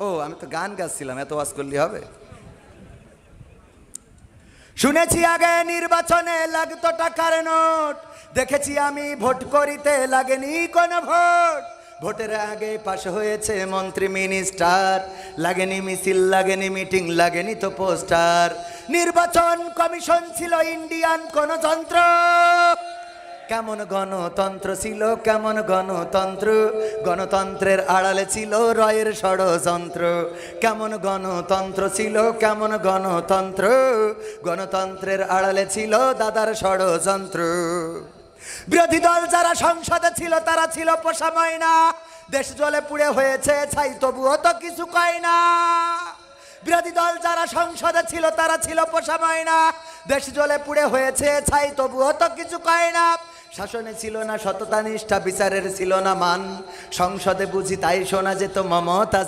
ও আমি তো গান গাচ্ছিলাম, এত ওয়াজ করলে হবে? শুনেছি আগে নির্বাচনে লাগতো টাকার নোট, দেখেছি আমি ভোট করিতে লাগেনি কোনো ভোট। ভোটের আগে পাশ হয়েছে মন্ত্রী মিনিস্টার, লাগেনি মিছিল, লাগেনি মিটিং, লাগেনি তো পোস্টার। নির্বাচন কমিশন ছিল ইন্ডিয়ান গণতন্ত্র, কেমন গণতন্ত্র ছিল, কেমন গণতন্ত্র। গণতন্ত্রের আড়ালে ছিল রয়ের ষড়যন্ত্র। কেমন গণতন্ত্র ছিল, কেমন গণতন্ত্র। গণতন্ত্রের আড়ালে ছিল দাদার ষড়যন্ত্র। বিরোধী দল যারা সংসদে ছিল তারা ছিল পোষা ময়না, দেশ জলে পুড়ে হয়েছে ছাই তবুও তো কিছু কয় না। বিরোধী দল যারা সংসদে ছিল তারা ছিল পোষা ময়না, দেশ জলে পুড়ে হয়েছে ছাই তবুও তো কিছু কয় না। শাসনে ছিল না সততা নিষ্ঠা, বিচারের ছিল না মান, সংসদে বুঝি তাই শোনা যেত মমতা